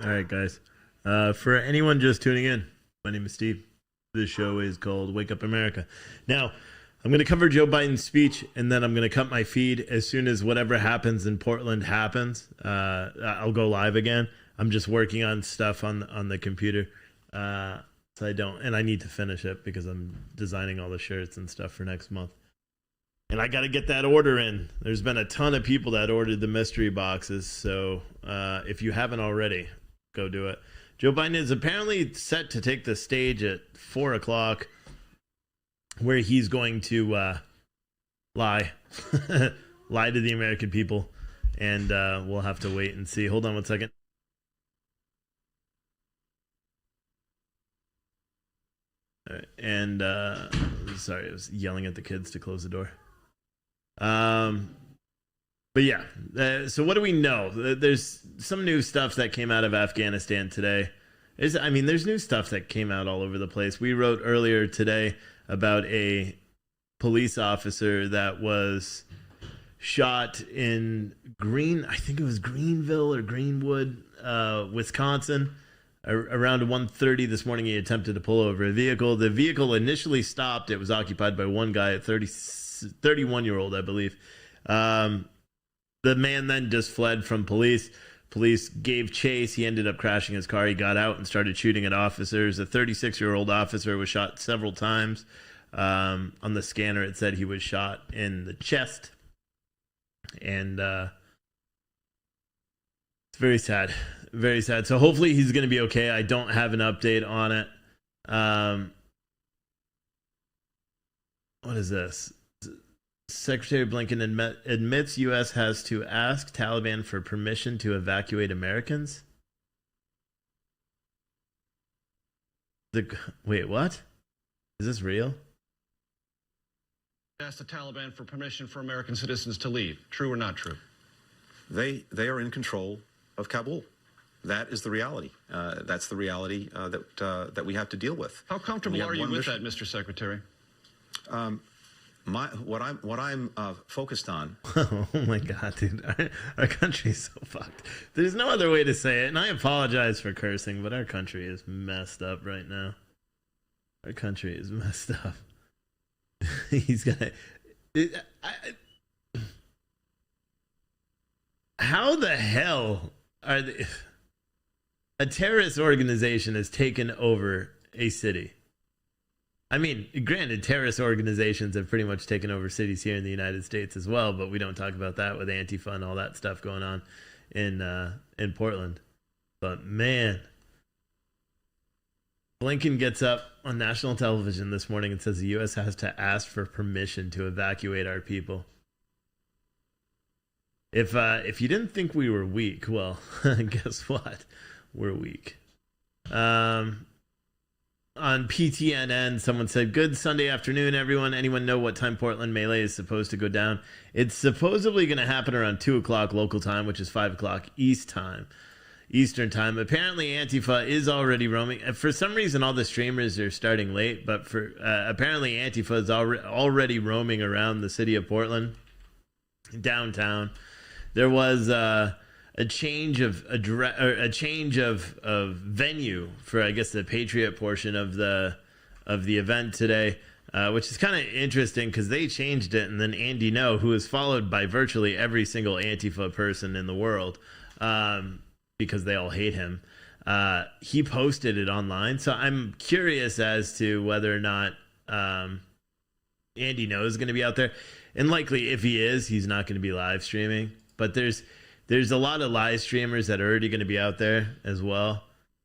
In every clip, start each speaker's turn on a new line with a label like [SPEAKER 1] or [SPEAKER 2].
[SPEAKER 1] All right, guys. For anyone just tuning in, my name is Steve. This show is called Wake Up America. Now, I'm going to cover Joe Biden's speech, and then I'm going to cut my feed as soon as whatever happens in Portland happens. I'll go live again. I'm just working on stuff on the computer, so I need to finish it because I'm designing all the shirts and stuff for next month. And I got to get that order in. There's been a ton of people that ordered the mystery boxes, so if you haven't already, go do it. Joe Biden is apparently set to take the stage at 4 o'clock, where he's going to lie lie to the American people, and we'll have to wait and see. Hold on one second. All right, and sorry, I was yelling at the kids to close the door. But yeah, so what do we know? There's some new stuff that came out of Afghanistan today. There's new stuff that came out all over the place. We wrote earlier today about a police officer that was shot in I think it was Greenville or Greenwood, Wisconsin. Around 1:30 this morning, he attempted to pull over a vehicle. The vehicle initially stopped. It was occupied by one guy, a 31-year-old, I believe. The man then just fled from police. Police gave chase. He ended up crashing his car. He got out and started shooting at officers. A 36-year-old officer was shot several times. On the scanner, it said he was shot in the chest. And it's very sad. Very sad. So hopefully he's going to be okay. I don't have an update on it. What is this? Secretary Blinken admits U.S. has to ask Taliban for permission to evacuate Americans. Wait, what? Is this real?
[SPEAKER 2] Ask the Taliban for permission for American citizens to leave. True or not true?
[SPEAKER 3] They are in control of Kabul. That is the reality. That's the reality that we have to deal with.
[SPEAKER 2] How comfortable are you with that, Mr. Secretary?
[SPEAKER 3] What I'm focused on.
[SPEAKER 1] Oh my God, dude! Our country is so fucked. There's no other way to say it, and I apologize for cursing, but our country is messed up right now. Our country is messed up. He's gonna. How the hell are they? A terrorist organization has taken over a city. I mean, granted, terrorist organizations have pretty much taken over cities here in the United States as well, but we don't talk about that with Antifa and all that stuff going on in Portland. But man, Blinken gets up on national television this morning and says the U.S. has to ask for permission to evacuate our people. If you didn't think we were weak, well, guess what? We're weak. On PTNN, someone said, "Good Sunday afternoon, everyone. Anyone know what time Portland Melee is supposed to go down?" It's supposedly going to happen around 2 o'clock local time, which is 5 o'clock Eastern time. Apparently, Antifa is already roaming. For some reason, all the streamers are starting late, but apparently Antifa is already roaming around the city of Portland, downtown. There was a change of venue for, I guess, the Patriot portion of the event today, which is kind of interesting because they changed it, and then Andy No, who is followed by virtually every single Antifa person in the world, because they all hate him, he posted it online. So I'm curious as to whether or not Andy No is going to be out there, and likely if he is, he's not going to be live streaming. But there's a lot of live streamers that are already going to be out there as well.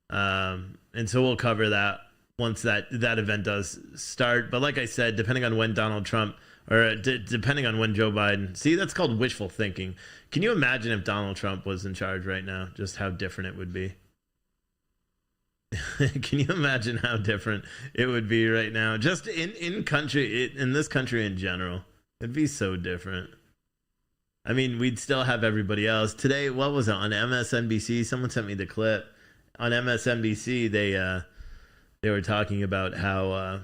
[SPEAKER 1] And so we'll cover that once that event does start. But like I said, depending on when Donald Trump or depending on when Joe Biden, see, that's called wishful thinking. Can you imagine if Donald Trump was in charge right now, just how different it would be? Can you imagine how different it would be right now? Just in this country in general, it'd be so different. I mean, we'd still have everybody else. Today, what was it, on MSNBC? Someone sent me the clip. On MSNBC, they were talking about how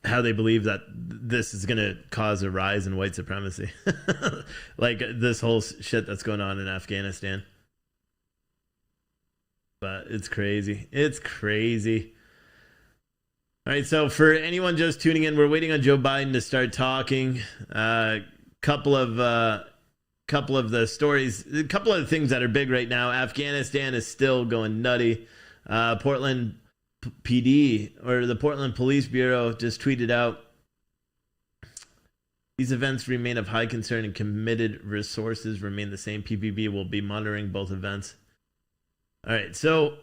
[SPEAKER 1] they believe that this is going to cause a rise in white supremacy. Like this whole shit that's going on in Afghanistan. But it's crazy. It's crazy. All right, so for anyone just tuning in, we're waiting on Joe Biden to start talking. Couple of the stories, a couple of the things that are big right now. Afghanistan is still going nutty. Portland PD, or the Portland Police Bureau, just tweeted out, these events remain of high concern and committed resources remain the same. PPB will be monitoring both events. All right, so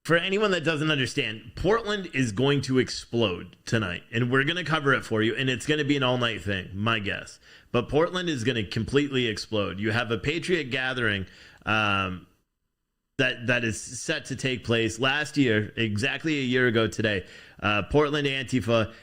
[SPEAKER 1] for anyone that doesn't understand, Portland is going to explode tonight, and we're going to cover it for you, and it's going to be an all-night thing, my guess. But Portland is going to completely explode. You have a Patriot gathering that is set to take place last year, exactly a year ago today. Portland Antifa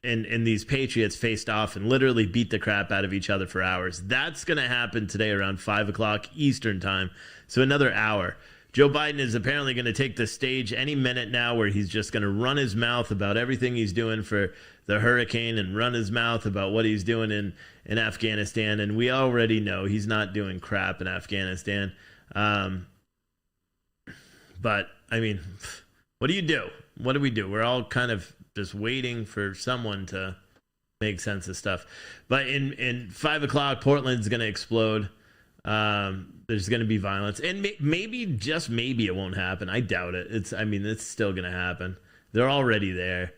[SPEAKER 1] and these Patriots faced off and literally beat the crap out of each other for hours. That's going to happen today around 5 o'clock Eastern time, so another hour. Joe Biden is apparently going to take the stage any minute now, where he's just going to run his mouth about everything he's doing for the hurricane and run his mouth about what he's doing in Afghanistan. And we already know he's not doing crap in Afghanistan. But, I mean, what do you do? What do we do? We're all kind of just waiting for someone to make sense of stuff. But in 5 o'clock, Portland's going to explode. There's going to be violence, and maybe, just maybe, it won't happen. I doubt it. It's still going to happen. They're already there.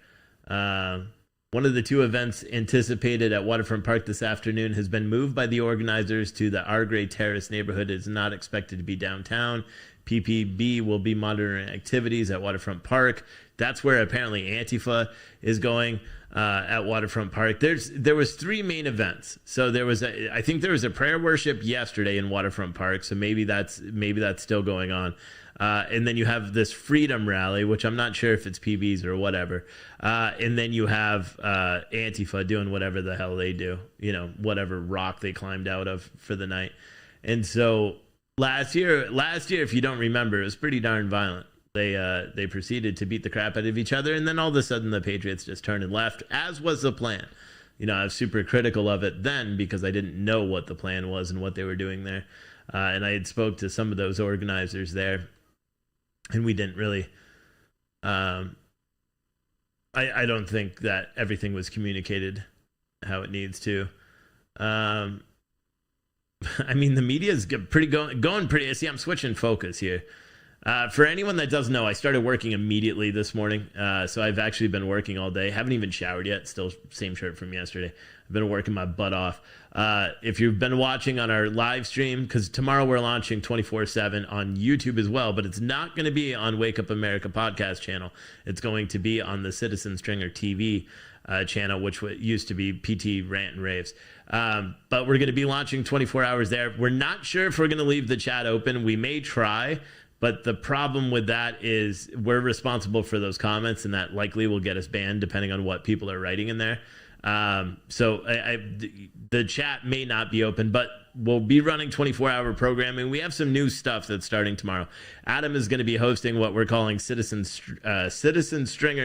[SPEAKER 1] One of the two events anticipated at Waterfront Park this afternoon has been moved by the organizers to the Argray Terrace neighborhood. It is not expected to be downtown. PPB will be monitoring activities at Waterfront Park. That's where apparently Antifa is going at Waterfront Park. There was three main events. So I think there was a prayer worship yesterday in Waterfront Park. So maybe that's still going on. And then you have this freedom rally, which I'm not sure if it's PBs or whatever. And then you have Antifa doing whatever the hell they do, whatever rock they climbed out of for the night. And so last year, if you don't remember, it was pretty darn violent. They proceeded to beat the crap out of each other, and then all of a sudden the Patriots just turned and left, as was the plan. I was super critical of it then because I didn't know what the plan was and what they were doing there. And I had spoke to some of those organizers there, and we didn't really I don't think that everything was communicated how it needs to. I mean, the media is going pretty. See, I'm switching focus here. For anyone that doesn't know, I started working immediately this morning. So I've actually been working all day. Haven't even showered yet. Still same shirt from yesterday. I've been working my butt off. If you've been watching on our live stream, because tomorrow we're launching 24/7 on YouTube as well, but it's not going to be on Wake Up America podcast channel. It's going to be on the Citizen Stringer TV channel, which used to be PT Rant and Raves. But we're going to be launching 24 hours there. We're not sure if we're going to leave the chat open. We may try. But the problem with that is we're responsible for those comments, and that likely will get us banned depending on what people are writing in there. So the chat may not be open, but we'll be running 24-hour programming. We have some new stuff that's starting tomorrow. Adam is going to be hosting what we're calling Citizen Stringer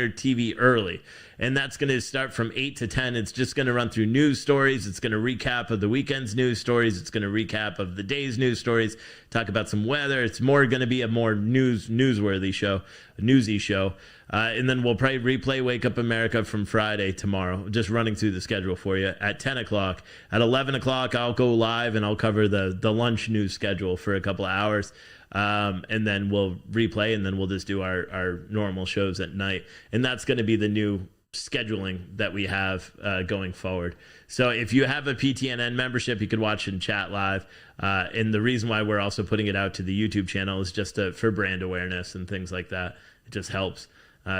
[SPEAKER 1] TV early. And that's going to start from 8 to 10. It's just going to run through news stories. It's going to recap of the weekend's news stories. It's going to recap of the day's news stories, talk about some weather. It's more going to be a more newsworthy show, a newsy show. And then we'll probably replay Wake Up America from Friday tomorrow, just running through the schedule for you at 10 o'clock. At 11 o'clock, I'll go live and I'll cover the lunch news schedule for a couple of hours. And then we'll replay, and then we'll just do our normal shows at night. And that's going to be the new scheduling that we have going forward. So if you have a PTNN membership, you could watch and chat live. And the reason why we're also putting it out to the YouTube channel is just for brand awareness and things like that. It just helps.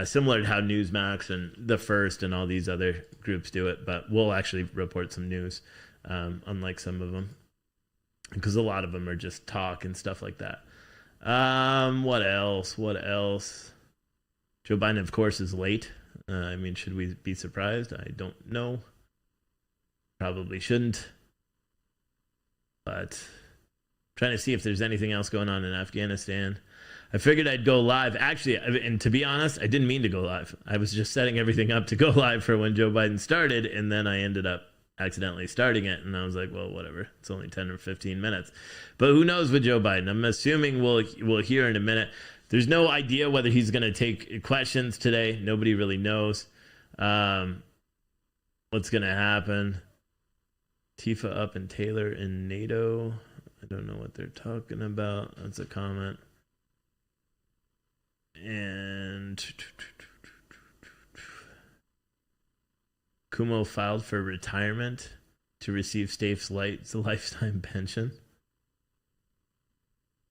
[SPEAKER 1] Similar to how Newsmax and The First and all these other groups do it. But we'll actually report some news, unlike some of them, because a lot of them are just talk and stuff like that. What else? Joe Biden, of course, is late. I mean, should we be surprised? I don't know. Probably shouldn't. But trying to see if there's anything else going on in Afghanistan. I figured I'd go live. Actually, and to be honest, I didn't mean to go live. I was just setting everything up to go live for when Joe Biden started, and then I ended up accidentally starting it. And I was like, well, whatever. It's only 10 or 15 minutes. But who knows with Joe Biden? I'm assuming we'll hear in a minute. There's no idea whether he's going to take questions today. Nobody really knows what's going to happen. Tifa up and Taylor in NATO. I don't know what they're talking about. That's a comment. And Kumo filed for retirement to receive state's lifetime pension.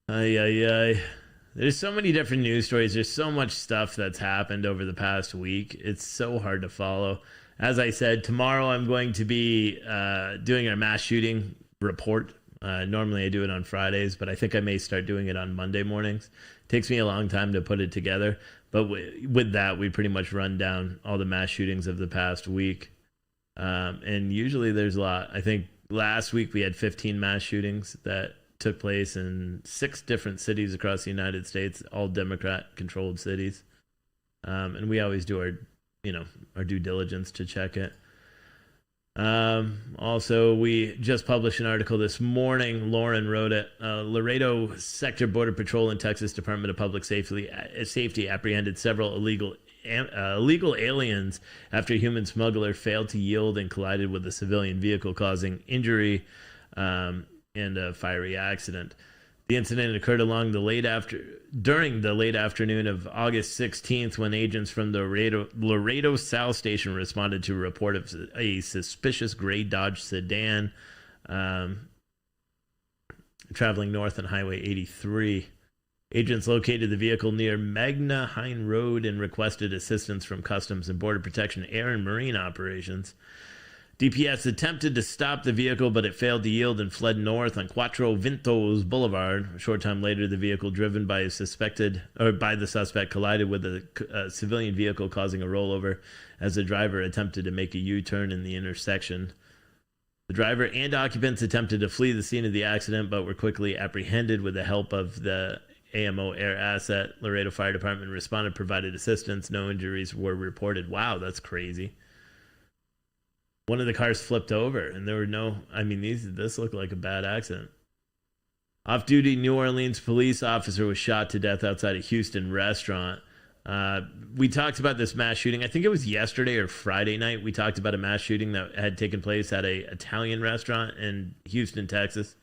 [SPEAKER 1] Ay. There's so many different news stories. There's so much stuff that's happened over the past week. It's so hard to follow. As I said, tomorrow I'm going to be doing our mass shooting report. Normally I do it on Fridays, but I think I may start doing it on Monday mornings. It takes me a long time to put it together. But with that, we pretty much run down all the mass shootings of the past week. And usually there's a lot. I think last week we had 15 mass shootings that took place in 6 different cities across the United States, all Democrat-controlled cities. And we always do our due diligence to check it. Also, we just published an article this morning. Lauren wrote it. Laredo Sector Border Patrol and Texas Department of Public Safety apprehended several illegal aliens after a human smuggler failed to yield and collided with a civilian vehicle, causing injury and a fiery accident. The incident occurred during the late afternoon of August 16th when agents from the Laredo South Station responded to a report of a suspicious gray Dodge sedan traveling north on Highway 83. Agents located the vehicle near Magna Hine Road and requested assistance from Customs and Border Protection Air and Marine Operations. DPS attempted to stop the vehicle, but it failed to yield and fled north on Cuatro Vientos Boulevard. A short time later, the vehicle driven by the suspect collided with a civilian vehicle, causing a rollover as the driver attempted to make a U-turn in the intersection. The driver and occupants attempted to flee the scene of the accident, but were quickly apprehended with the help of the AMO air asset. Laredo Fire Department responded, provided assistance. No injuries were reported. Wow, that's crazy. One of the cars flipped over, and there were this looked like a bad accident. Off-duty New Orleans police officer was shot to death outside a Houston restaurant. We talked about this mass shooting. I think it was yesterday or Friday night. We talked about a mass shooting that had taken place at an Italian restaurant in Houston, Texas.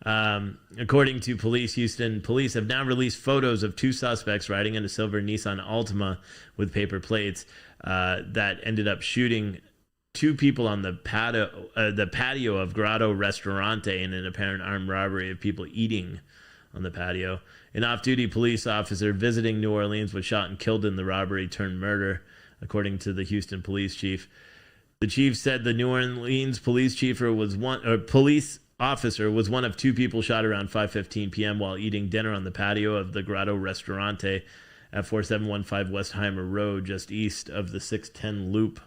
[SPEAKER 1] According to police, Houston police have now released photos of 2 suspects riding in a silver Nissan Altima with paper plates that ended up shooting 2 people on the patio of Grotto Restaurante in an apparent armed robbery of people eating on the patio. An off-duty police officer visiting New Orleans was shot and killed in the robbery turned murder, according to the Houston police chief. The chief said the New Orleans police officer was one of 2 people shot around 5:15 p.m. while eating dinner on the patio of the Grotto Restaurante at 4715 Westheimer Road, just east of the 610 Loop.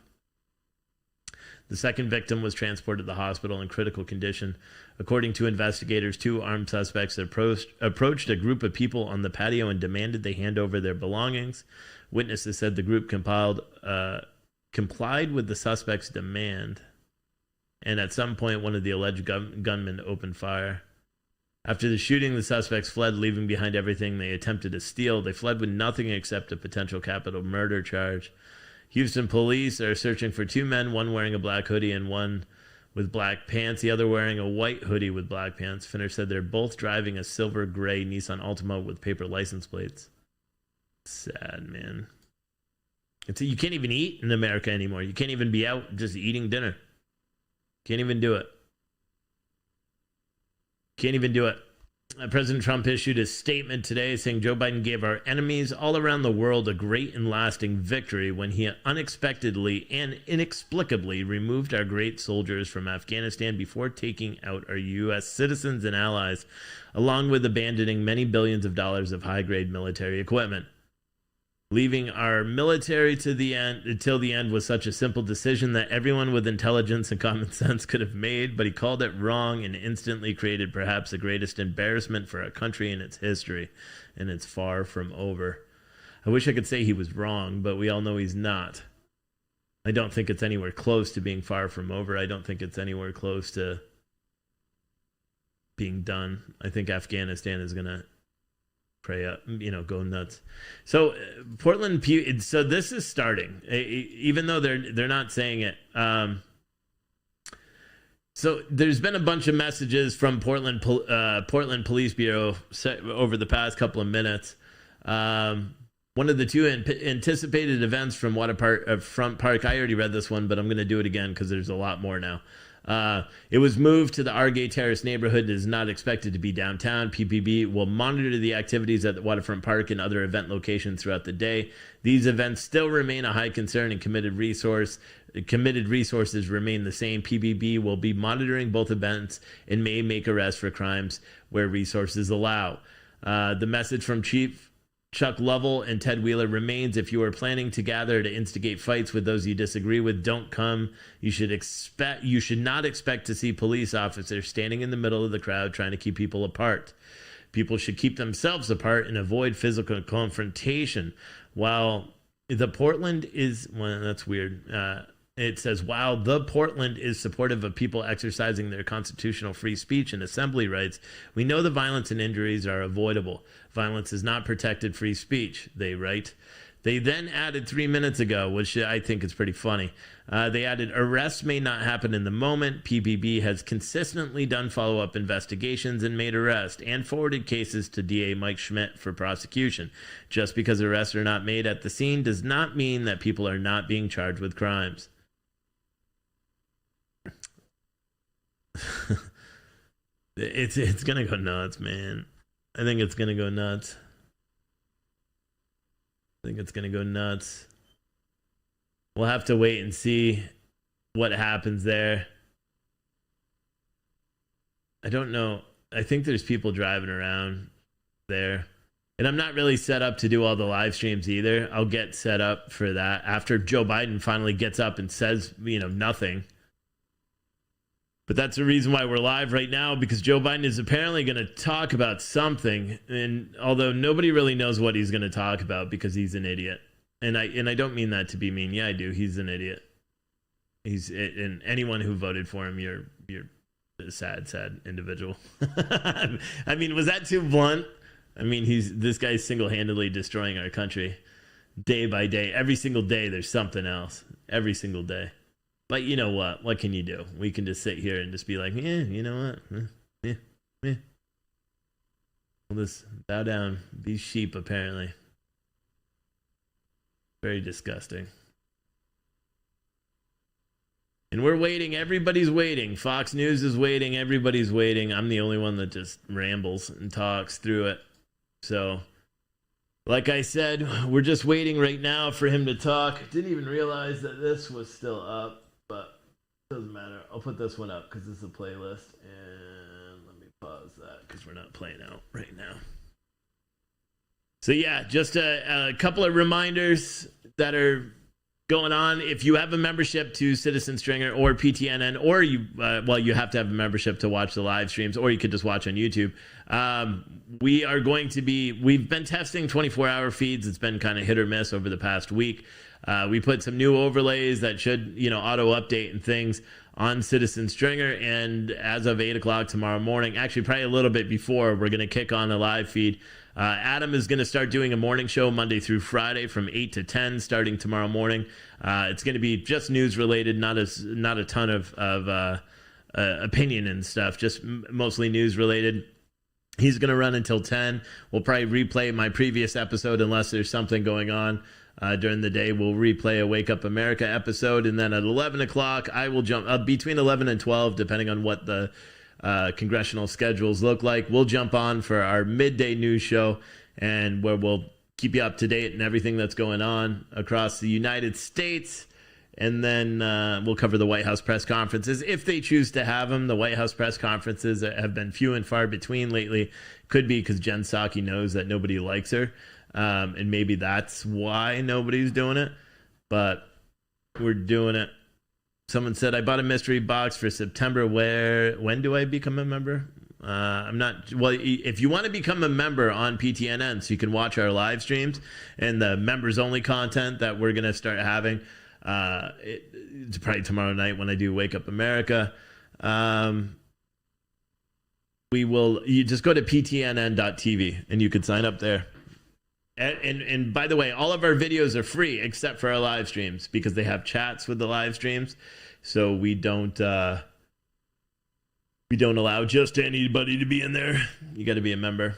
[SPEAKER 1] The second victim was transported to the hospital in critical condition. According to investigators, 2 armed suspects approached a group of people on the patio and demanded they hand over their belongings. Witnesses said the group complied with the suspect's demand, and at some point one of the alleged gunmen opened fire. After the shooting, the suspects fled, leaving behind everything they attempted to steal. They fled with nothing except a potential capital murder charge. Houston police are searching for 2 men, one wearing a black hoodie and one with black pants, the other wearing a white hoodie with black pants. Finner said they're both driving a silver gray Nissan Altima with paper license plates. Sad, man. You can't even eat in America anymore. You can't even be out just eating dinner. Can't even do it. President Trump issued a statement today saying Joe Biden gave our enemies all around the world a great and lasting victory when he unexpectedly and inexplicably removed our great soldiers from Afghanistan before taking out our U.S. citizens and allies, along with abandoning many billions of dollars of high-grade military equipment. Leaving our military till the end was such a simple decision that everyone with intelligence and common sense could have made, but he called it wrong and instantly created perhaps the greatest embarrassment for our country in its history, and it's far from over. I wish I could say he was wrong, but we all know he's not. I don't think it's anywhere close to being far from over. I don't think it's anywhere close to being done. I think Afghanistan is going to pray up, go nuts. So Portland, so this is starting, even though they're not saying it. So there's been a bunch of messages from Portland Police Bureau over the past couple of minutes. One of the two anticipated events from Front Park, I already read this one, but I'm going to do it again because there's a lot more now. It was moved to the Afgh Terrace neighborhood and is not expected to be downtown. PPB will monitor the activities at the Waterfront Park and other event locations throughout the day. These events still remain a high concern and committed resources remain the same. PPB will be monitoring both events and may make arrests for crimes where resources allow. The message from Chief Chuck Lovell and Ted Wheeler remains: if you are planning to gather to instigate fights with those you disagree with, don't come. You should not expect to see police officers standing in the middle of the crowd trying to keep people apart. People should keep themselves apart and avoid physical confrontation. While the Portland is, well, that's weird. It says, while the Portland is supportive of people exercising their constitutional free speech and assembly rights, we know the violence and injuries are avoidable. Violence is not protected free speech, they write. They then added 3 minutes ago, which I think is pretty funny. They added, arrests may not happen in the moment. PPB has consistently done follow-up investigations and made arrests and forwarded cases to DA Mike Schmidt for prosecution. Just because arrests are not made at the scene does not mean that people are not being charged with crimes. It's gonna go nuts, man. I think it's gonna go nuts. We'll have to wait and see what happens there. I don't know. I think there's people driving around there. And I'm not really set up to do all the live streams either. I'll get set up for that after Joe Biden finally gets up and says, nothing. But that's the reason why we're live right now, because Joe Biden is apparently going to talk about something. And although nobody really knows what he's going to talk about because he's an idiot. And I don't mean that to be mean. Yeah, I do. He's an idiot. And anyone who voted for him, you're a sad individual. I mean, was that too blunt? I mean, this guy's single-handedly destroying our country day by day. Every single day there's something else. Every single day. But you know what? What can you do? We can just sit here and just be like, you know what? We'll just bow down. These sheep, apparently. Very disgusting. And we're waiting. Everybody's waiting. Fox News is waiting. Everybody's waiting. I'm the only one that just rambles and talks through it. So, like I said, we're just waiting right now for him to talk. Didn't even realize that this was still up. But it doesn't matter. I'll put this one up because this is a playlist. And let me pause that because we're not playing out right now. So yeah, just a couple of reminders that are going on. If you have a membership to Citizen Stringer or PTNN, or you have to have a membership to watch the live streams, or you could just watch on YouTube. We've been testing 24-hour feeds. It's been kind of hit or miss over the past week. We put some new overlays that should, auto update and things on Citizen Stringer. And as of 8 o'clock tomorrow morning, actually probably a little bit before, we're going to kick on a live feed. Adam is going to start doing a morning show Monday through Friday from 8 to 10 starting tomorrow morning. It's going to be just news related, not a ton of opinion and stuff, just mostly news related. He's going to run until 10. We'll probably replay my previous episode unless there's something going on. During the day, we'll replay a Wake Up America episode. And then at 11 o'clock, I will jump between 11 and 12, depending on what the congressional schedules look like. We'll jump on for our midday news show, and where we'll keep you up to date and everything that's going on across the United States. And then we'll cover the White House press conferences if they choose to have them. The White House press conferences have been few and far between lately. Could be because Jen Psaki knows that nobody likes her. And maybe that's why nobody's doing it. But we're doing it. Someone said, I bought a mystery box for September. When do I become a member? I'm not. Well, if you want to become a member on PTNN, so you can watch our live streams and the members only content that we're going to start having, It's probably tomorrow night when I do Wake Up America. You just go to ptnn.tv and you could sign up there. And by the way, all of our videos are free except for our live streams because they have chats with the live streams. So we don't allow just anybody to be in there. You got to be a member.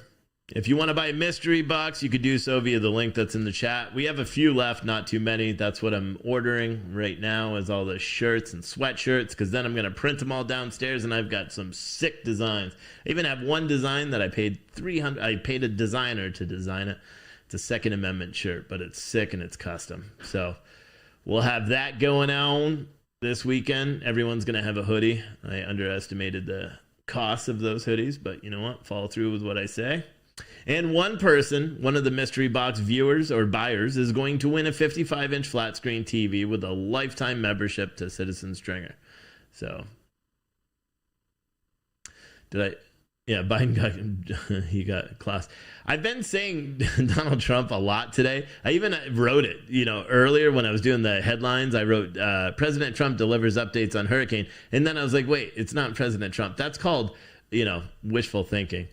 [SPEAKER 1] If you want to buy a mystery box, you could do so via the link that's in the chat. We have a few left, not too many. That's what I'm ordering right now is all the shirts and sweatshirts because then I'm going to print them all downstairs and I've got some sick designs. I even have one design that I paid $300. I paid a designer to design it. It's a Second Amendment shirt, but it's sick and it's custom. So we'll have that going on this weekend. Everyone's going to have a hoodie. I underestimated the cost of those hoodies, but you know what? Follow through with what I say. And one person, one of the mystery box viewers or buyers, is going to win a 55-inch flat screen TV with a lifetime membership to Citizen Stringer. So, Biden got class. I've been saying Donald Trump a lot today. I even wrote it, earlier when I was doing the headlines. I wrote, President Trump delivers updates on hurricane. And then I was like, wait, it's not President Trump. That's called, wishful thinking.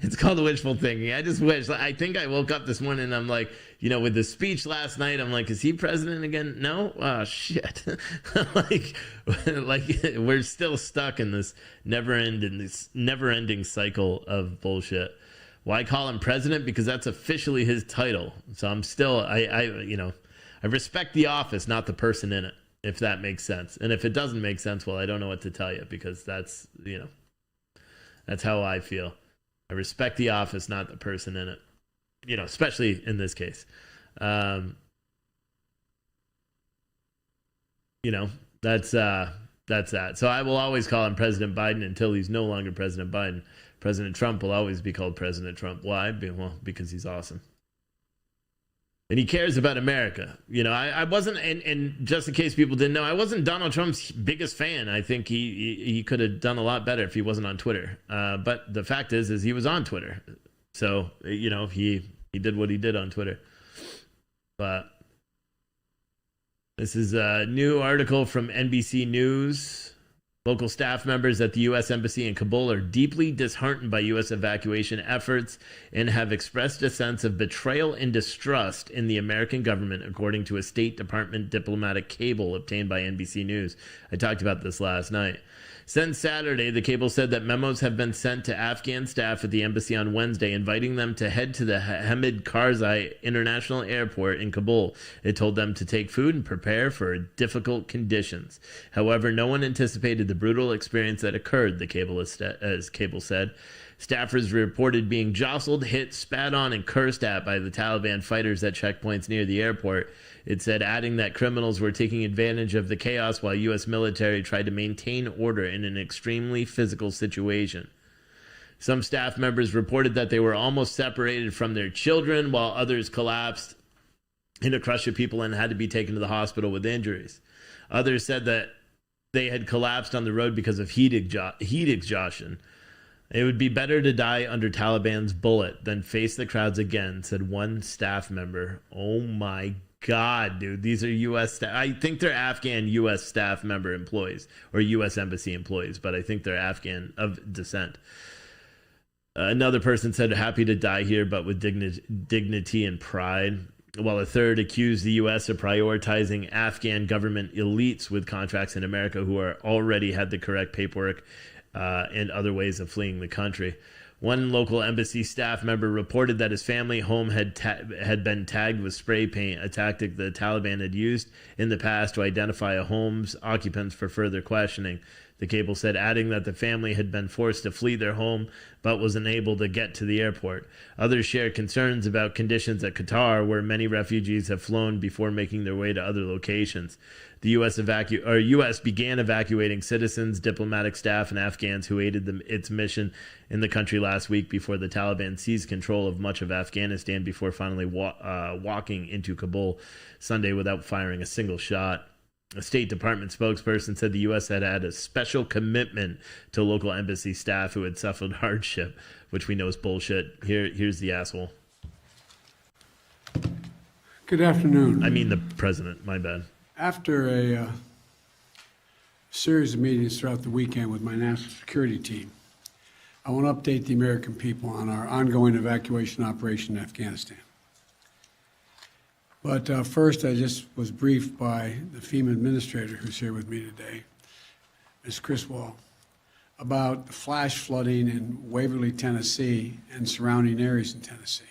[SPEAKER 1] It's called wishful thinking. I just wish. I think I woke up this morning and I'm like, with the speech last night, I'm like, is he president again? No. Oh shit. like we're still stuck in this never-ending cycle of bullshit. Why call him president? Because that's officially his title. So I'm still I respect the office, not the person in it, if that makes sense. And if it doesn't make sense, well, I don't know what to tell you because that's that's how I feel. I respect the office, not the person in it. Especially in this case. That's that. So I will always call him President Biden until he's no longer President Biden. President Trump will always be called President Trump. Why? Well, because he's awesome. And he cares about America. I wasn't, and just in case people didn't know, I wasn't Donald Trump's biggest fan. I think he could have done a lot better if he wasn't on Twitter. But the fact is he was on Twitter. So, he did what he did on Twitter. But this is a new article from NBC News. Local staff members at the U.S. Embassy in Kabul are deeply disheartened by U.S. evacuation efforts and have expressed a sense of betrayal and distrust in the American government, according to a State Department diplomatic cable obtained by NBC News. I talked about this last night. Since Saturday, the cable said that memos have been sent to Afghan staff at the embassy on Wednesday, inviting them to head to the Hamid Karzai International Airport in Kabul. It told them to take food and prepare for difficult conditions. However, no one anticipated the brutal experience that occurred, the cable said. Staffers reported being jostled, hit, spat on, and cursed at by the Taliban fighters at checkpoints near the airport. It said, adding that criminals were taking advantage of the chaos while U.S. military tried to maintain order in an extremely physical situation. Some staff members reported that they were almost separated from their children, while others collapsed in a crush of people and had to be taken to the hospital with injuries. Others said that they had collapsed on the road because of heat exhaustion. It would be better to die under Taliban's bullet than face the crowds again, said one staff member. Oh my God, dude. These are U.S. staff. I think they're Afghan U.S. staff member employees or U.S. embassy employees, but I think they're Afghan of descent. Another person said, happy to die here, but with dignity and pride. While a third accused the U.S. of prioritizing Afghan government elites with contracts in America who are already had the correct paperwork and other ways of fleeing the country. One local embassy staff member reported that his family home had been tagged with spray paint, a tactic the Taliban had used in the past to identify a home's occupants for further questioning. The cable said, adding that the family had been forced to flee their home but was unable to get to the airport. Others shared concerns about conditions at Qatar, where many refugees have flown before making their way to other locations. The U.S. began evacuating citizens, diplomatic staff, and Afghans who aided its mission in the country last week before the Taliban seized control of much of Afghanistan before finally walking into Kabul Sunday without firing a single shot. A State Department spokesperson said the U.S. had had a special commitment to local embassy staff who had suffered hardship, which we know is bullshit. Here's the asshole.
[SPEAKER 4] Good afternoon.
[SPEAKER 1] I mean the president, my bad.
[SPEAKER 4] After a series of meetings throughout the weekend with my national security team, I want to update the American people on our ongoing evacuation operation in Afghanistan. But first, I just was briefed by the FEMA administrator who's here with me today, Ms. Criswell, about the flash flooding in Waverly, Tennessee, and surrounding areas in Tennessee.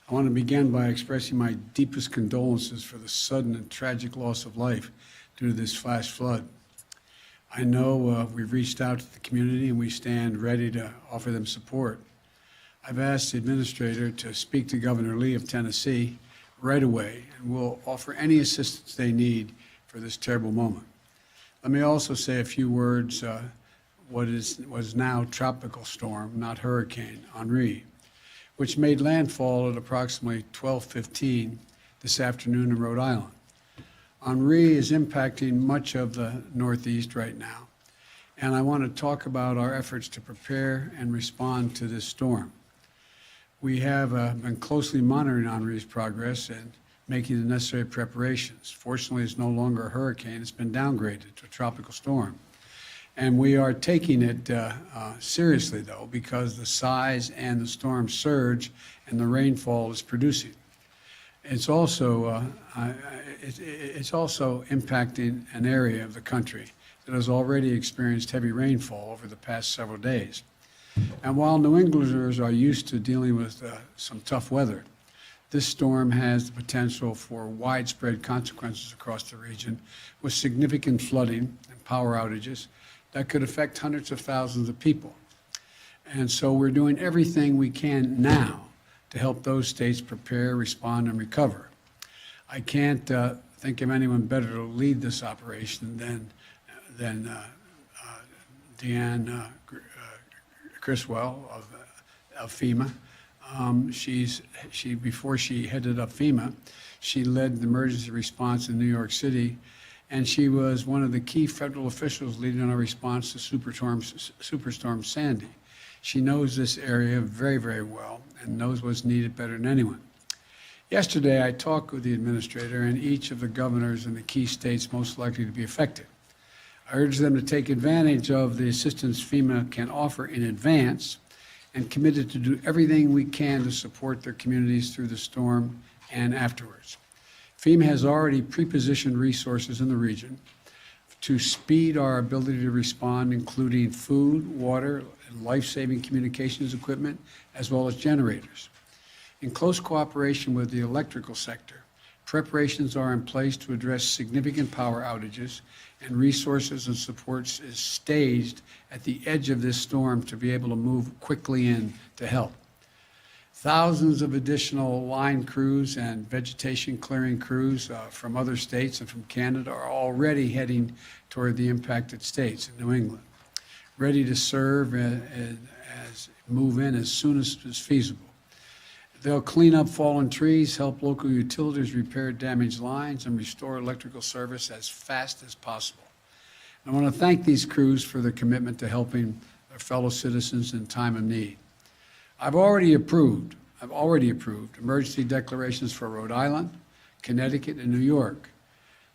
[SPEAKER 4] I want to begin by expressing my deepest condolences for the sudden and tragic loss of life due to this flash flood. I know we've reached out to the community and we stand ready to offer them support. I've asked the administrator to speak to Governor Lee of Tennessee right away, and we'll offer any assistance they need for this terrible moment. Let me also say a few words what was now tropical storm, not hurricane, Henri, which made landfall at approximately 12:15 this afternoon in Rhode Island. Henri is impacting much of the Northeast right now, and I want to talk about our efforts to prepare and respond to this storm. We have been closely monitoring Henri's progress and making the necessary preparations. Fortunately, it's no longer a hurricane. It's been downgraded to a tropical storm. And we are taking it seriously, though, because the size and the storm surge and the rainfall is producing. It's also impacting an area of the country that has already experienced heavy rainfall over the past several days. And while New Englanders are used to dealing with some tough weather, this storm has the potential for widespread consequences across the region with significant flooding and power outages that could affect hundreds of thousands of people. And so we're doing everything we can now to help those states prepare, respond, and recover. I can't think of anyone better to lead this operation than Deanne Criswell of FEMA. Before she headed up FEMA, she led the emergency response in New York City, and she was one of the key federal officials leading our response to Superstorm Sandy. She knows this area very, very well and knows what's needed better than anyone. Yesterday, I talked with the administrator and each of the governors in the key states most likely to be affected. I urged them to take advantage of the assistance FEMA can offer in advance and committed to do everything we can to support their communities through the storm and afterwards. FEMA has already pre-positioned resources in the region to speed our ability to respond, including food, water, and life-saving communications equipment, as well as generators. In close cooperation with the electrical sector, preparations are in place to address significant power outages, and resources and supports is staged at the edge of this storm to be able to move quickly in to help. Thousands of additional line crews and vegetation clearing crews from other states and from Canada are already heading toward the impacted states in New England, ready to serve as move in as soon as is feasible. They'll clean up fallen trees, help local utilities repair damaged lines, and restore electrical service as fast as possible. And I want to thank these crews for their commitment to helping their fellow citizens in time of need. I've already approved emergency declarations for Rhode Island, Connecticut, and New York,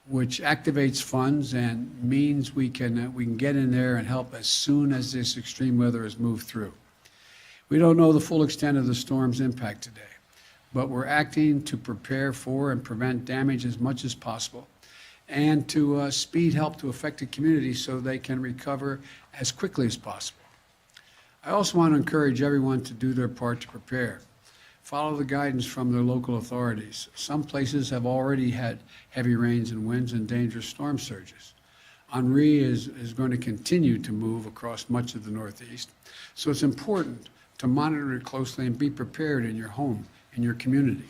[SPEAKER 4] which activates funds and means we can get in there and help as soon as this extreme weather has moved through. We don't know the full extent of the storm's impact today, but we're acting to prepare for and prevent damage as much as possible and to speed help to affected communities so they can recover as quickly as possible. I also want to encourage everyone to do their part to prepare. Follow the guidance from their local authorities. Some places have already had heavy rains and winds and dangerous storm surges. Henri is going to continue to move across much of the Northeast, so it's important to monitor it closely and be prepared in your home, in your community.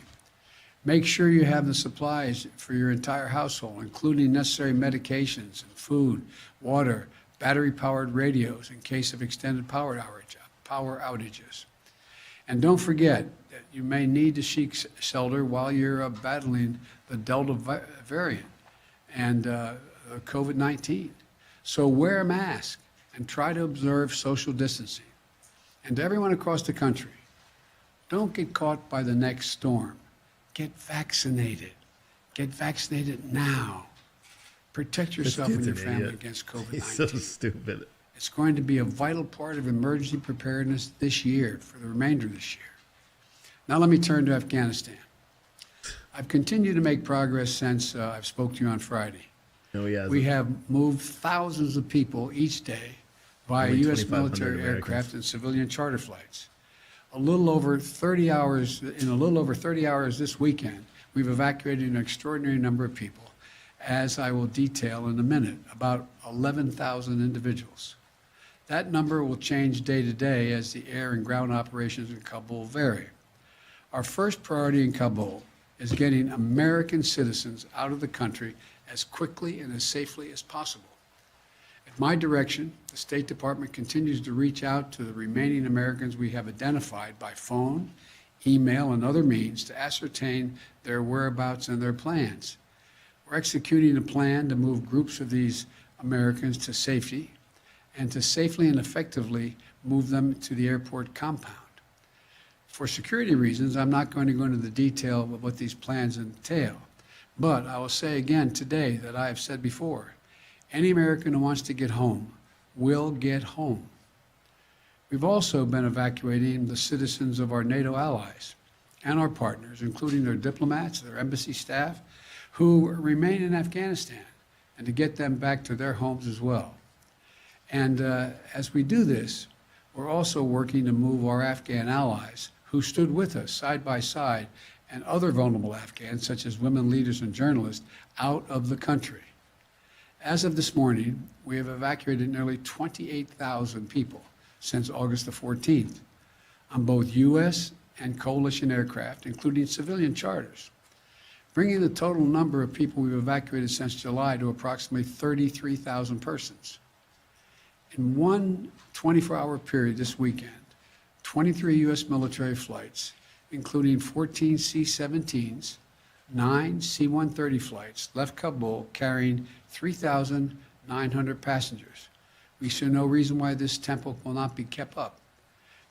[SPEAKER 4] Make sure you have the supplies for your entire household, including necessary medications and food, water, battery-powered radios in case of extended power outages. And don't forget that you may need to seek shelter while you're battling the Delta variant and COVID-19. So wear a mask and try to observe social distancing. And to everyone across the country, don't get caught by the next storm. Get vaccinated. Get vaccinated now. Protect yourself and your family against COVID-19.
[SPEAKER 1] He's so stupid.
[SPEAKER 4] It's going to be a vital part of emergency preparedness this year, for the remainder of this year. Now let me turn to Afghanistan. I've continued to make progress since I've spoke to you on Friday.
[SPEAKER 1] No, he hasn't.
[SPEAKER 4] We have moved thousands of people each day via
[SPEAKER 1] Only
[SPEAKER 4] U.S.
[SPEAKER 1] 2,500
[SPEAKER 4] military
[SPEAKER 1] Americans.
[SPEAKER 4] aircraft and civilian charter flights. In a little over 30 hours this weekend, we've evacuated an extraordinary number of people, as I will detail in a minute, about 11,000 individuals. That number will change day to day as the air and ground operations in Kabul vary. Our first priority in Kabul is getting American citizens out of the country as quickly and as safely as possible. At my direction, the State Department continues to reach out to the remaining Americans we have identified by phone, email, and other means to ascertain their whereabouts and their plans. We're executing a plan to move groups of these Americans to safety and to safely and effectively move them to the airport compound. For security reasons, I'm not going to go into the detail of what these plans entail, but I will say again today that I have said before, any American who wants to get home will get home. We've also been evacuating the citizens of our NATO allies and our partners, including their diplomats, their embassy staff, who remain in Afghanistan, and to get them back to their homes as well. And as we do this, we're also working to move our Afghan allies who stood with us side by side and other vulnerable Afghans, such as women leaders and journalists, out of the country. As of this morning, we have evacuated nearly 28,000 people since August the 14th on both U.S. and coalition aircraft, including civilian charters, bringing the total number of people we've evacuated since July to approximately 33,000 persons. In one 24-hour period this weekend, 23 U.S. military flights, including 14 C-17s, 9 C-130 flights, left Kabul carrying 3,900 passengers. We see no reason why this tempo will not be kept up.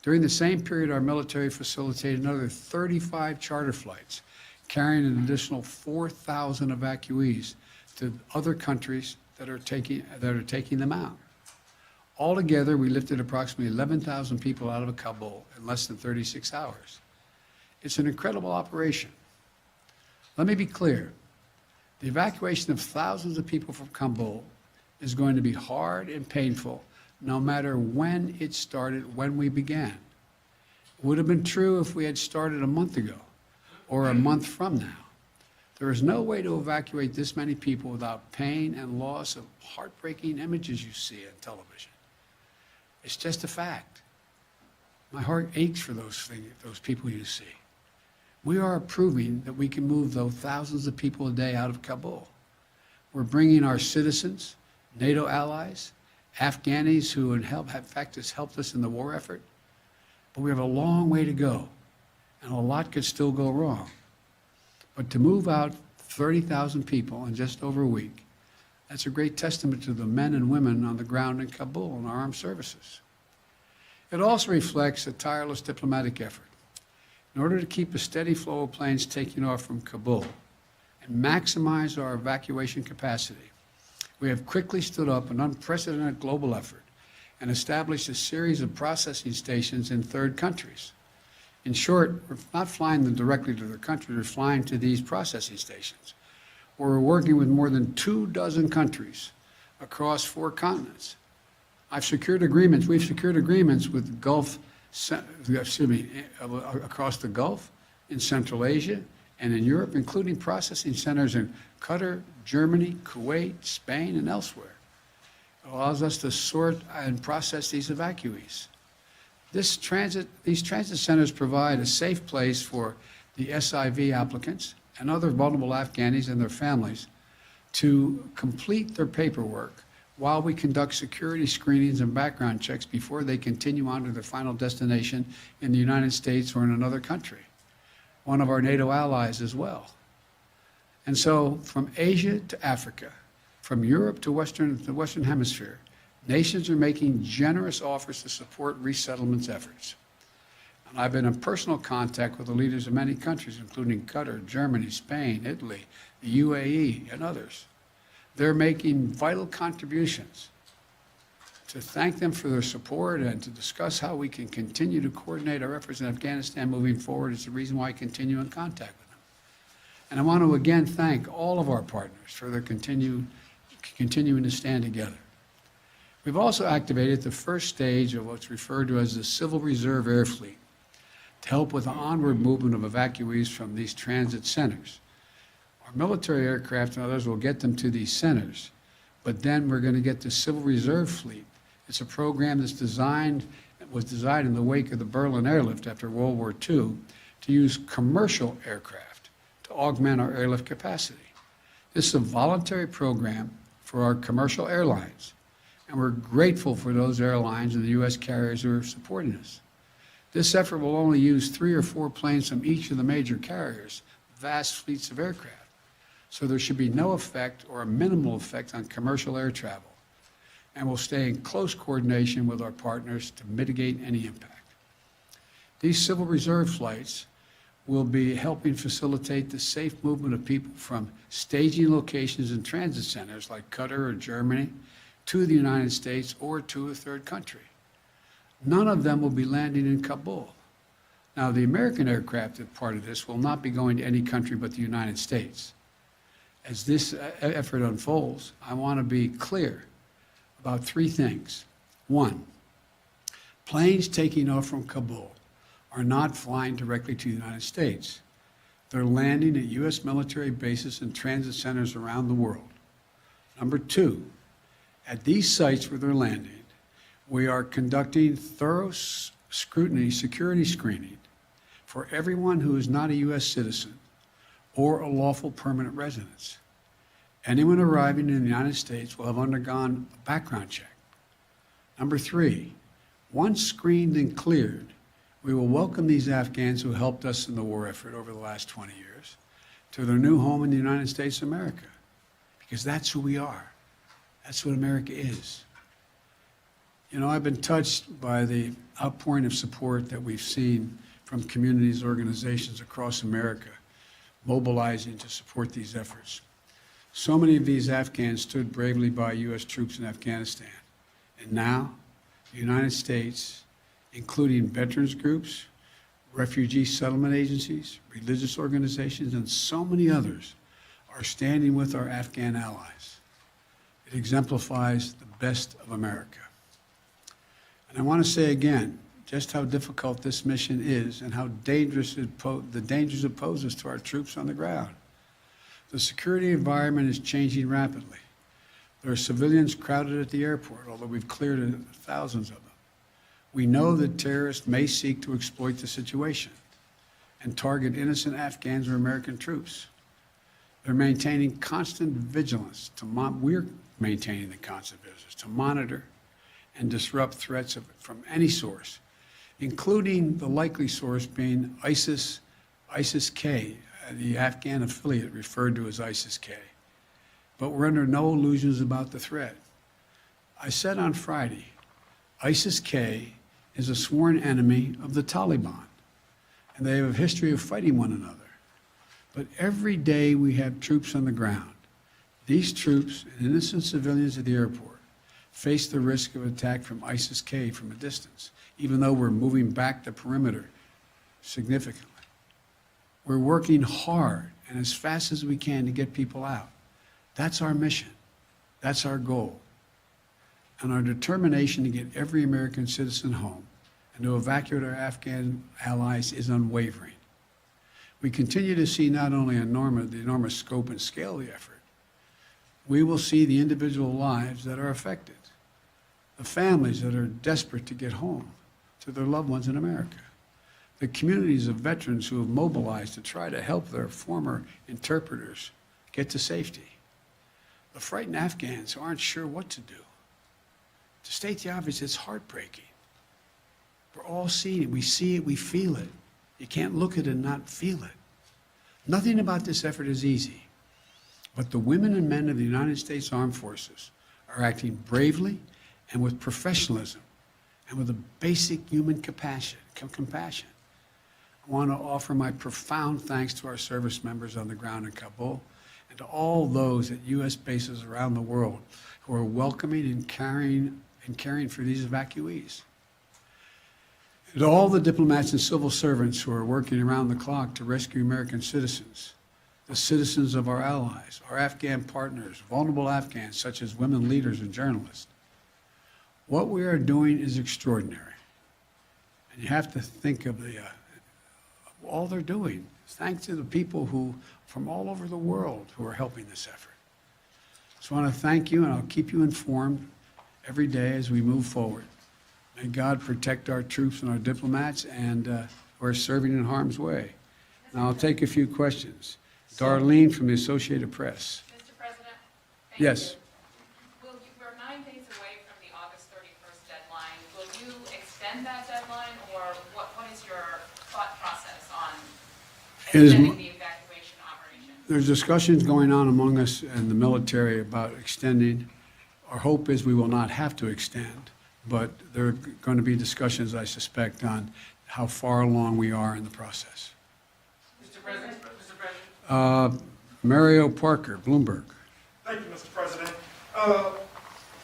[SPEAKER 4] During the same period, our military facilitated another 35 charter flights, carrying an additional 4,000 evacuees to other countries that are taking them out. Altogether, we lifted approximately 11,000 people out of Kabul in less than 36 hours. It's an incredible operation. Let me be clear. The evacuation of thousands of people from Kabul is going to be hard and painful, no matter when it started, when we began. It would have been true if we had started a month ago or a month from now. There is no way to evacuate this many people without pain and loss of heartbreaking images you see on television. It's just a fact. My heart aches for those people you see. We are proving that we can move those thousands of people a day out of Kabul. We're bringing our citizens, NATO allies, Afghanis who in fact has helped us in the war effort, but we have a long way to go, and a lot could still go wrong. But to move out 30,000 people in just over a week, that's a great testament to the men and women on the ground in Kabul and our armed services. It also reflects a tireless diplomatic effort. In order to keep a steady flow of planes taking off from Kabul and maximize our evacuation capacity, we have quickly stood up an unprecedented global effort and established a series of processing stations in third countries. In short, we're not flying them directly to their country, we're flying to these processing stations, where we're working with more than 24 countries across 4 continents. We've secured agreements with across the Gulf, in Central Asia, and in Europe, including processing centers in Qatar, Germany, Kuwait, Spain, and elsewhere. It allows us to sort and process these evacuees. These transit centers provide a safe place for the SIV applicants and other vulnerable Afghanis and their families to complete their paperwork while we conduct security screenings and background checks before they continue on to their final destination in the United States or in another country, one of our NATO allies as well. And so from Asia to Africa, from Europe to the Western Hemisphere, nations are making generous offers to support resettlement efforts. And I've been in personal contact with the leaders of many countries, including Qatar, Germany, Spain, Italy, the UAE, and others. They're making vital contributions. To thank them for their support and to discuss how we can continue to coordinate our efforts in Afghanistan moving forward is the reason why I continue in contact with them. And I want to again thank all of our partners for their continuing to stand together. We've also activated the first stage of what's referred to as the Civil Reserve Air Fleet to help with the onward movement of evacuees from these transit centers. Our military aircraft and others will get them to these centers, but then we're going to get the Civil Reserve Fleet. It's a program was designed in the wake of the Berlin airlift after World War II to use commercial aircraft to augment our airlift capacity. This is a voluntary program for our commercial airlines, and we're grateful for those airlines and the U.S. carriers who are supporting us. This effort will only use 3 or 4 planes from each of the major carriers, vast fleets of aircraft. So there should be no effect or a minimal effect on commercial air travel. And we'll stay in close coordination with our partners to mitigate any impact. These Civil Reserve flights will be helping facilitate the safe movement of people from staging locations and transit centers like Qatar or Germany to the United States or to a third country. None of them will be landing in Kabul. Now, the American aircraft that part of this will not be going to any country but the United States. As this effort unfolds, I want to be clear about 3 things. 1, planes taking off from Kabul are not flying directly to the United States. They're landing at U.S. military bases and transit centers around the world. Number 2, at these sites where they're landing, we are conducting thorough scrutiny, security screening for everyone who is not a U.S. citizen or a lawful permanent resident. Anyone arriving in the United States will have undergone a background check. Number 3, once screened and cleared, we will welcome these Afghans who helped us in the war effort over the last 20 years to their new home in the United States of America, because that's who we are. That's what America is. You know, I've been touched by the outpouring of support that we've seen from communities, organizations across America mobilizing to support these efforts. So many of these Afghans stood bravely by U.S. troops in Afghanistan. And now, the United States, including veterans groups, refugee settlement agencies, religious organizations, and so many others, are standing with our Afghan allies. It exemplifies the best of America. And I want to say again just how difficult this mission is and how dangerous the dangers it poses to our troops on the ground. The security environment is changing rapidly. There are civilians crowded at the airport, although we've cleared thousands of them. We know that terrorists may seek to exploit the situation and target innocent Afghans or American troops. They're maintaining constant vigilance. We're maintaining the constant vigilance to monitor and disrupt threats from any source, including the likely source being ISIS-K, the Afghan affiliate referred to as ISIS-K. But we're under no illusions about the threat. I said on Friday, ISIS-K is a sworn enemy of the Taliban, and they have a history of fighting one another. But every day we have troops on the ground. These troops and innocent civilians at the airport face the risk of attack from ISIS-K from a distance, even though we're moving back the perimeter significantly. We're working hard and as fast as we can to get people out. That's our mission. That's our goal. And our determination to get every American citizen home and to evacuate our Afghan allies is unwavering. We continue to see not only the enormous scope and scale of the effort, we will see the individual lives that are affected, the families that are desperate to get home to their loved ones in America, the communities of veterans who have mobilized to try to help their former interpreters get to safety, the frightened Afghans who aren't sure what to do. To state the obvious, it's heartbreaking. We're all seeing it. We see it, we feel it. You can't look at it and not feel it. Nothing about this effort is easy, but the women and men of the United States Armed Forces are acting bravely and with professionalism and with a basic human compassion. I want to offer my profound thanks to our service members on the ground in Kabul and to all those at U.S. bases around the world who are welcoming and caring for these evacuees. And to all the diplomats and civil servants who are working around the clock to rescue American citizens, the citizens of our allies, our Afghan partners, vulnerable Afghans such as women leaders and journalists. What we are doing is extraordinary. And you have to think of all they're doing. Thanks to the people from all over the world who are helping this effort. So I want to thank you, and I'll keep you informed every day as we move forward. May God protect our troops and our diplomats and who are serving in harm's way. Now I'll take a few questions. Darlene from the Associated Press.
[SPEAKER 5] Mr. President?
[SPEAKER 4] Yes.
[SPEAKER 5] We're 9 days away from the August 31st deadline. Will you extend that deadline, or what is your thought process on extending the evacuation operation?
[SPEAKER 4] There's discussions going on among us and the military about extending. Our hope is we will not have to extend, but there are going to be discussions, I suspect, on how far along we are in the process.
[SPEAKER 6] Mr. President.
[SPEAKER 4] Mario Parker, Bloomberg.
[SPEAKER 6] Thank you, Mr. President.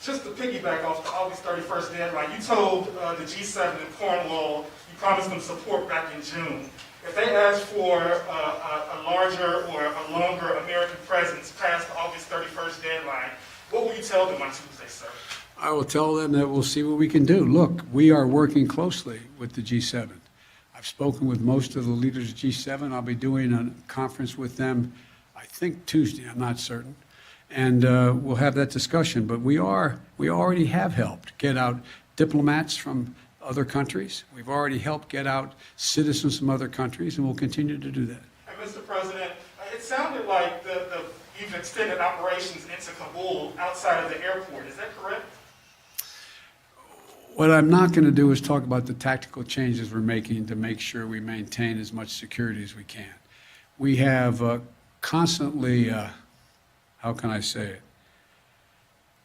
[SPEAKER 6] Just to piggyback off the August 31st deadline, you told the G7 in Cornwall you promised them support back in June. If they ask for a larger or a longer American presence past the August 31st deadline, what will you tell them on Tuesday, sir?
[SPEAKER 4] I will tell them that we'll see what we can do. Look, we are working closely with the G7. I've spoken with most of the leaders of G7. I'll be doing a conference with them, I think Tuesday, I'm not certain. And we'll have that discussion. But we already have helped get out diplomats from other countries. We've already helped get out citizens from other countries, and we'll continue to do that.
[SPEAKER 6] And Mr. President, it sounded like you've extended operations into Kabul outside of the airport. Is that correct?
[SPEAKER 4] What I'm not going to do is talk about the tactical changes we're making to make sure we maintain as much security as we can. We have constantly, how can I say it,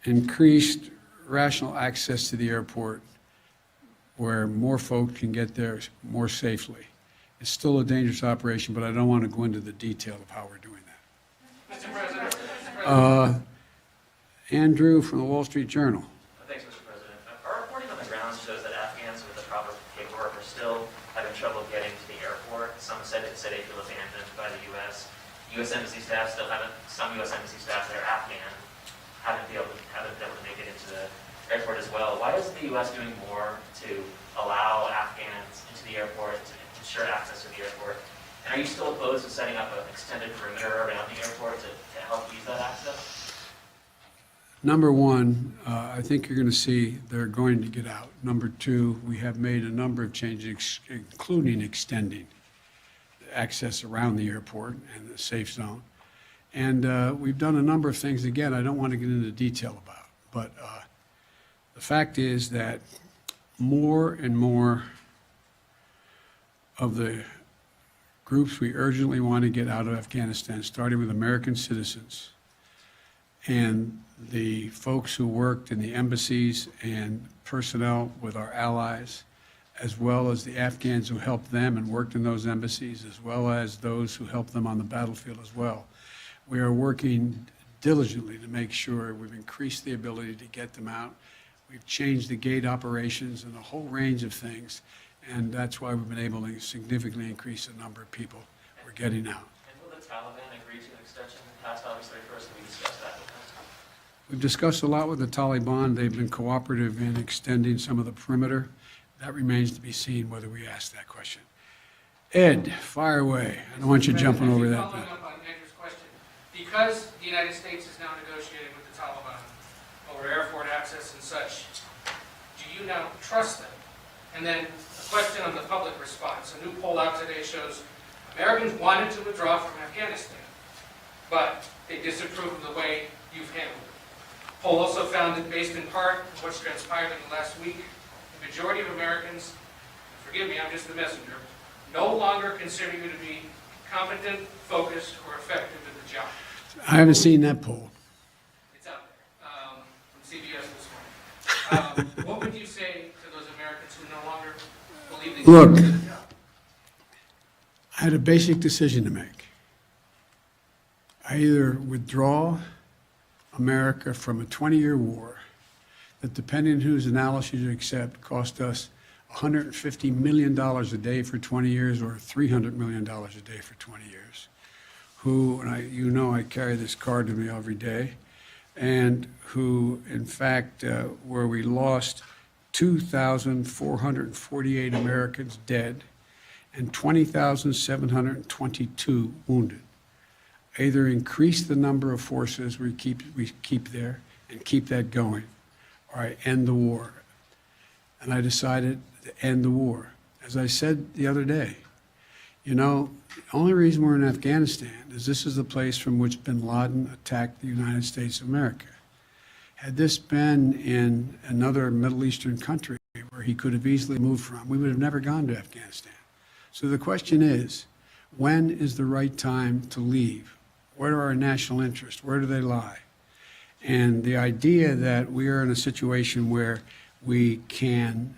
[SPEAKER 4] increased rational access to the airport where more folk can get there more safely. It's still a dangerous operation, but I don't want to go into the detail of how we're doing that.
[SPEAKER 6] Mr. President.
[SPEAKER 4] Andrew from the Wall Street Journal.
[SPEAKER 7] Thanks, Mr. President. Our reporting on the ground shows that Afghans with the proper paperwork are still having trouble getting to the airport. Some said they feel abandoned by the U.S. U.S. Embassy staff some U.S. Embassy staff that are Afghan haven't been able to make it into the airport as well. Why isn't the U.S. doing more to allow Afghans into the airport, to ensure access to the airport? And are you still opposed to setting up an extended perimeter around the airport to help ease that access?
[SPEAKER 4] Number one, I think you're going to see they're going to get out. Number two, we have made a number of changes, including extending access around the airport and the safe zone. And we've done a number of things, again, I don't want to get into detail about. But the fact is that more and more of the groups we urgently want to get out of Afghanistan, starting with American citizens, and the folks who worked in the embassies and personnel with our allies, as well as the Afghans who helped them and worked in those embassies, as well as those who helped them on the battlefield as well. We are working diligently to make sure we've increased the ability to get them out. We've changed the gate operations and a whole range of things, and that's why we've been able to significantly increase the number of people we're getting out.
[SPEAKER 7] And will the Taliban agree to an extension past August 31st? Have we discussed that with them?
[SPEAKER 4] We've discussed a lot with the Taliban. They've been cooperative in extending some of the perimeter. That remains to be seen whether we ask that question. Ed, fire away. I don't want you jumping over that.
[SPEAKER 8] Following up on Andrew's question, because the United States is now negotiating with the Taliban over airport access and such, do you now trust them? And then a question on the public response. A new poll out today shows Americans wanted to withdraw from Afghanistan, but they disapprove of the way you've handled it. Poll also found that, based in part on what's transpired in the last week, the majority of Americans, forgive me, I'm just the messenger, no longer consider you to be competent, focused, or effective at the job.
[SPEAKER 4] I haven't seen that poll.
[SPEAKER 8] It's out there from CBS this morning. What would you say to those Americans who no longer believe that you
[SPEAKER 4] Look,
[SPEAKER 8] can do the job?
[SPEAKER 4] I had a basic decision to make. I either withdraw America from a 20-year war that, depending on whose analysis you accept, cost us $150 million a day for 20 years or $300 million a day for 20 years, I carry this card with me every day, and who, in fact, where we lost 2,448 Americans dead and 20,722 wounded. Either increase the number of forces we keep there and keep that going, or I end the war. And I decided to end the war. As I said the other day, the only reason we're in Afghanistan is this is the place from which bin Laden attacked the United States of America. Had this been in another Middle Eastern country where he could have easily moved from, we would have never gone to Afghanistan. So the question is, when is the right time to leave? What are our national interests? Where do they lie? And the idea that we are in a situation where we can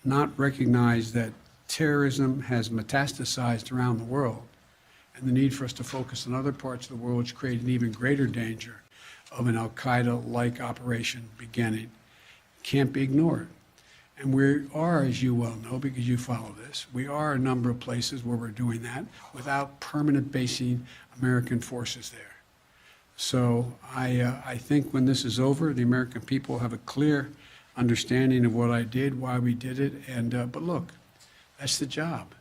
[SPEAKER 4] not recognize that terrorism has metastasized around the world, and the need for us to focus on other parts of the world which create an even greater danger of an al-Qaeda-like operation beginning, can't be ignored. And we are, as you well know, because you follow this, we are a number of places where we're doing that without permanent basing American forces there. So I think when this is over, the American people have a clear understanding of what I did, why we did it, but look, that's the job.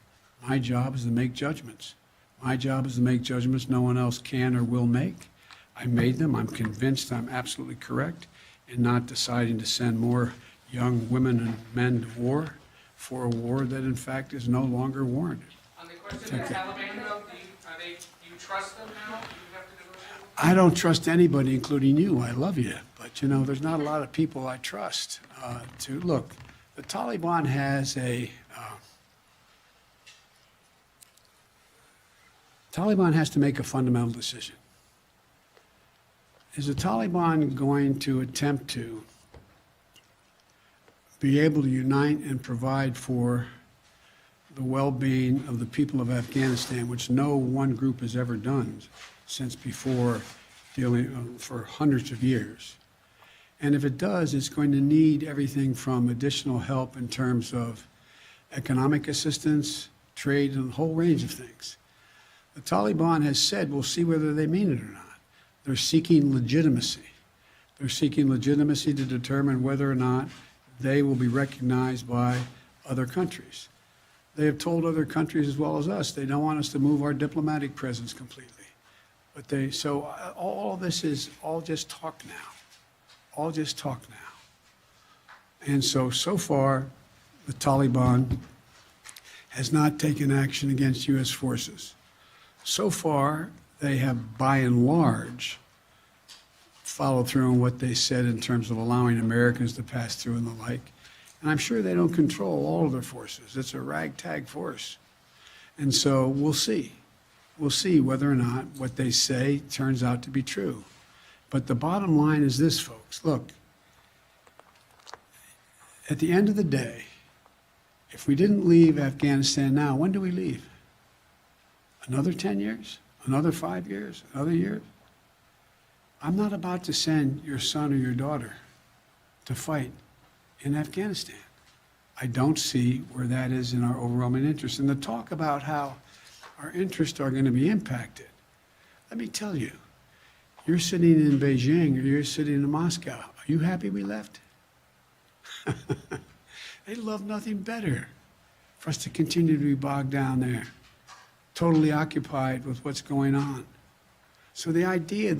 [SPEAKER 4] My job is to make judgments. My job is to make judgments no one else can or will make. I made them. I'm convinced I'm absolutely correct in not deciding to send more young women and men to war for a war that, in fact, is no longer warranted.
[SPEAKER 8] On the question of the Taliban, though, do you trust them now? Do you have to negotiate?
[SPEAKER 4] I don't trust anybody, including you. I love you. But, there's not a lot of people I trust. Look, the Taliban has Taliban has to make a fundamental decision. Is the Taliban going to attempt to be able to unite and provide for the well-being of the people of Afghanistan, which no one group has ever done since before, dealing for hundreds of years? And if it does, it's going to need everything from additional help in terms of economic assistance, trade, and a whole range of things. The Taliban has said, we'll see whether they mean it or not. They're seeking legitimacy. They're seeking legitimacy to determine whether or not they will be recognized by other countries. They have told other countries as well as us they don't want us to move our diplomatic presence completely. So all this is all just talk now. All just talk now. And so far, the Taliban has not taken action against U.S. forces. So far, they have, by and large, followed through on what they said in terms of allowing Americans to pass through and the like. And I'm sure they don't control all of their forces. It's a ragtag force. And so we'll see. We'll see whether or not what they say turns out to be true. But the bottom line is this, folks. Look, at the end of the day, if we didn't leave Afghanistan now, when do we leave? Another 10 years? Another 5 years? Another year? I'm not about to send your son or your daughter to fight in Afghanistan. I don't see where that is in our overwhelming interest. And the talk about how our interests are going to be impacted, let me tell you, you're sitting in Beijing or you're sitting in Moscow. Are you happy we left? They'd love nothing better for us to continue to be bogged down there, totally occupied with what's going on. So the idea,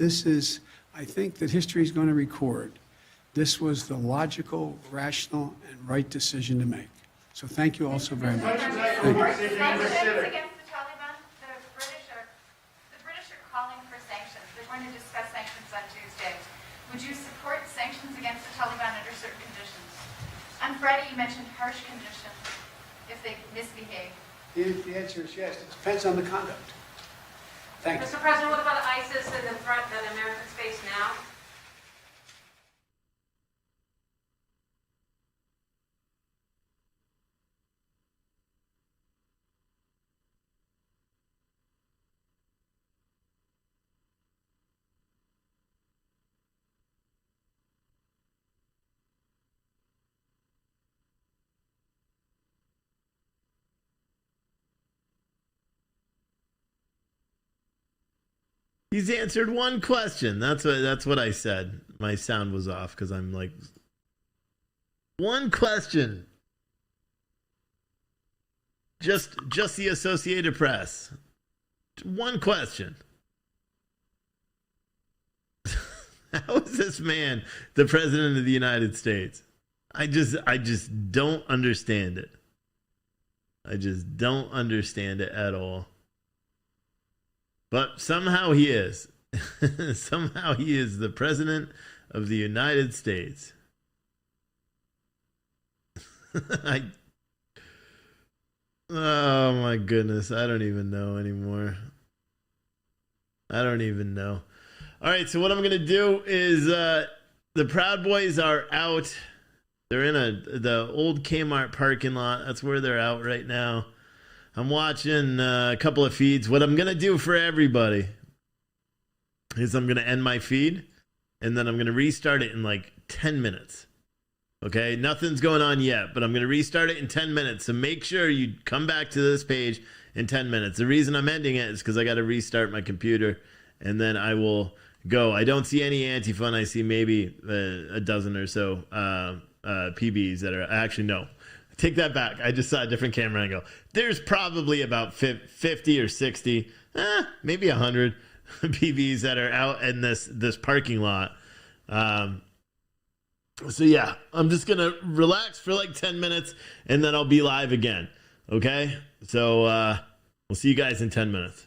[SPEAKER 4] I think that history is going to record, this was the logical, rational, and right decision to make. So thank you all so very much. Thank you.
[SPEAKER 5] Sanctions against the Taliban, the British are calling for sanctions. They're going to discuss sanctions on Tuesday. Would you support sanctions against the Taliban under certain conditions? On Friday, you mentioned harsh conditions if they misbehave.
[SPEAKER 4] The answer is yes. It depends on the conduct. Thank you.
[SPEAKER 9] Mr. President, what about ISIS and the threat that Americans face now?
[SPEAKER 1] He's answered one question. That's what I said. My sound was off because I'm like, one question. Just the Associated Press. One question. How is this man the president of the United States? I just don't understand it. I just don't understand it at all. But somehow he is. Somehow he is the president of the United States. Oh my goodness. I don't even know anymore. I don't even know. All right, so what I'm going to do is the Proud Boys are out. They're in the old Kmart parking lot. That's where they're out right now. I'm watching a couple of feeds. What I'm going to do for everybody is I'm going to end my feed, and then I'm going to restart it in like 10 minutes. Okay? Nothing's going on yet, but I'm going to restart it in 10 minutes. So make sure you come back to this page in 10 minutes. The reason I'm ending it is because I got to restart my computer, and then I will go. I don't see any Antifa. I see maybe a dozen or so PBs that are actually, no. Take that back. I just saw a different camera angle. There's probably about 50 or 60, maybe 100 PBs that are out in this parking lot. So yeah, I'm just going to relax for like 10 minutes and then I'll be live again. Okay? So we'll see you guys in 10 minutes.